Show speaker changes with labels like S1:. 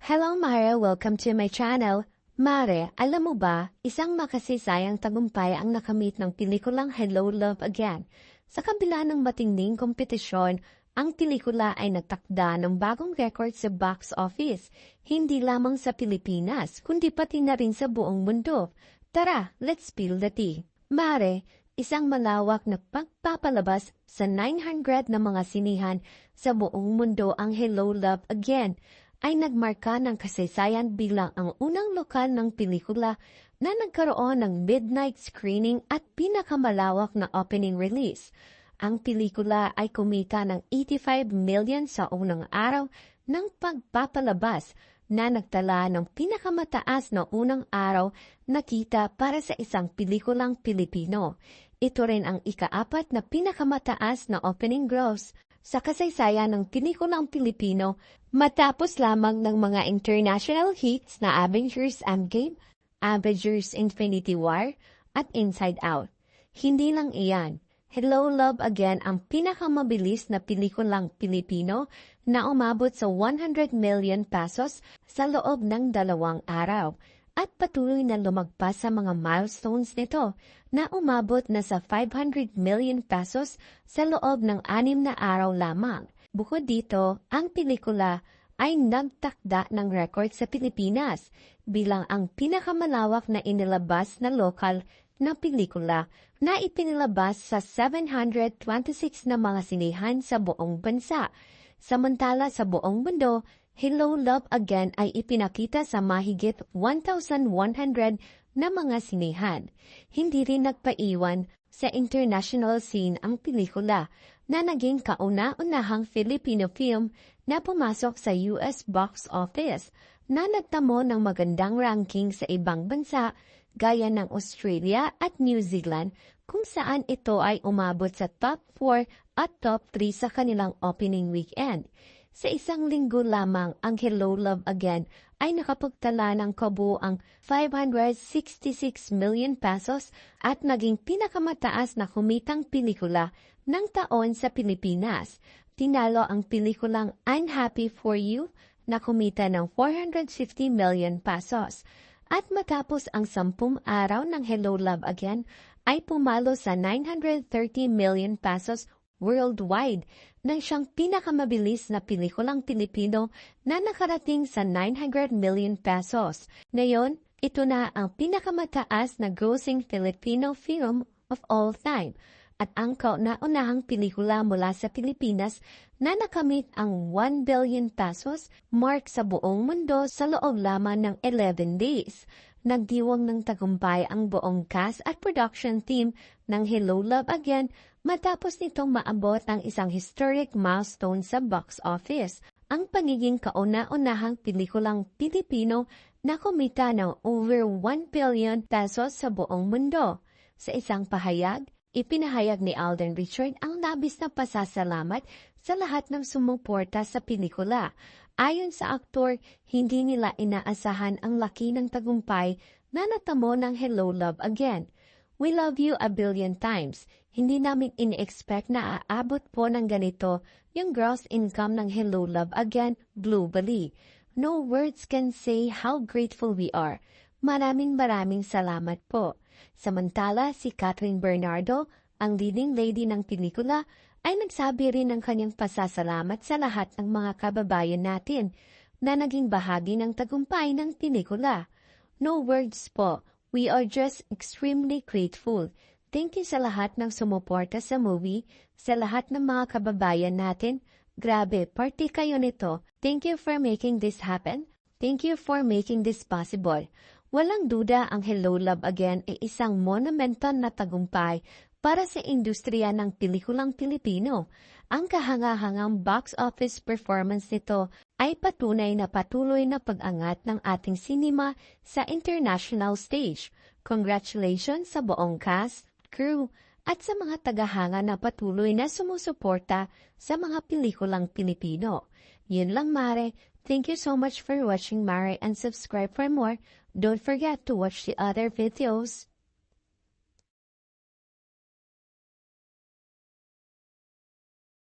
S1: Hello Mare, welcome to my channel. Mare, alam mo ba, isang makasisayang tagumpay ang nakamit ng pelikulang Hello Love Again. Sa kabila ng matinding kompetisyon, ang pelikula ay nagtakda ng bagong record sa box office, hindi lamang sa Pilipinas, kundi pati na rin sa buong mundo. Tara, let's spill the tea. Mare, isang malawak na pagpapalabas sa 900 na mga sinihan sa buong mundo ang Hello Love Again ay nagmarka ng kasaysayan bilang ang unang lokal ng pelikula na nagkaroon ng midnight screening at pinakamalawak na opening release. Ang pelikula ay kumita ng 85 million sa unang araw ng pagpapalabas na nagtala ng pinakamataas na unang araw na kita para sa isang pelikulang Pilipino. Ito rin ang ika-4 na pinakamataas na opening gross sa kasaysayan ng pelikulang Pilipino matapos lamang ng mga international hits na Avengers Endgame, Avengers Infinity War, at Inside Out. Hindi lang iyan, Hello Love Again ang pinakamabilis na pelikulang Pilipino na umabot sa 100 million pesos sa loob ng 2 araw at patuloy na lumagpas sa mga milestones nito na umabot na sa 500 million pesos sa loob ng 6 na araw lamang. Bukod dito, ang pelikula ay nagtakda ng record sa Pilipinas bilang ang pinakamalawak na inilabas na lokal na pelikula na ipinilabas sa 726 na mga sinihan sa buong bansa. Samantala sa buong mundo, Hello Love Again ay ipinakita sa mahigit 1,100 na mga sinihan. Hindi rin nagpaiwan sa international scene ang pelikula na naging kauna-unahang Filipino film na pumasok sa US box office na nagtamo ng magandang ranking sa ibang bansa gaya ng Australia at New Zealand kung saan ito ay umabot sa top 4 at top 3 sa kanilang opening weekend. Sa isang linggo lamang, ang Hello Love Again ay nakapagtala ng kabuuang 566 million pesos at naging pinakamataas na kumitang pelikula ng taon sa Pilipinas. Tinalo ang pelikulang Unhappy for You na kumita ng 450 million pesos. At matapos ang 10 araw ng Hello Love Again ay pumalo sa 930 million pesos worldwide nang siyang pinakamabilis na pelikulang Pilipino na nakarating sa 900 million pesos. Ngayon, ito na ang pinakamataas na grossing Filipino film of all time at ang kauna-unahang pelikula mula sa Pilipinas na nakamit ang 1 billion pesos mark sa buong mundo sa loob lamang ng 11 days. Nagdiwang ng tagumpay ang buong cast at production team ng Hello Love Again matapos nitong maabot ang isang historic milestone sa box office, ang pagiging kauna-unahang pelikulang Pilipino na kumita ng over 1 billion pesos sa buong mundo. Sa isang pahayag, ipinahayag ni Alden Richard ang labis na pasasalamat sa lahat ng sumuporta sa pelikula. Ayon sa aktor, hindi nila inaasahan ang laki ng tagumpay na natamo ng Hello Love Again. We love you a billion times. Hindi namin in-expect na aabot po ng ganito yung gross income ng Hello Love Again globally. No words can say how grateful we are. Maraming salamat po. Samantala, si Catherine Bernardo, ang leading lady ng pelikula, ay nagsabi rin ng kanyang pasasalamat sa lahat ng mga kababayan natin na naging bahagi ng tagumpay ng pelikula. No words po, we are just extremely grateful. Thank you sa lahat ng sumuporta sa movie, sa lahat ng mga kababayan natin. Grabe, party kayo nito. Thank you for making this happen. Thank you for making this possible. Walang duda ang Hello Love Again ay isang monumental na tagumpay para sa industriya ng pelikulang Pilipino. Ang kahangahangang box office performance nito ay patunay na patuloy na pag-angat ng ating sinema sa international stage. Congratulations sa buong cast, crew, at sa mga tagahanga na patuloy na sumusuporta sa mga pelikulang Pilipino. Yun lang, Mare. Thank you so much for watching, Mare, and subscribe for more. Don't forget to watch the other videos.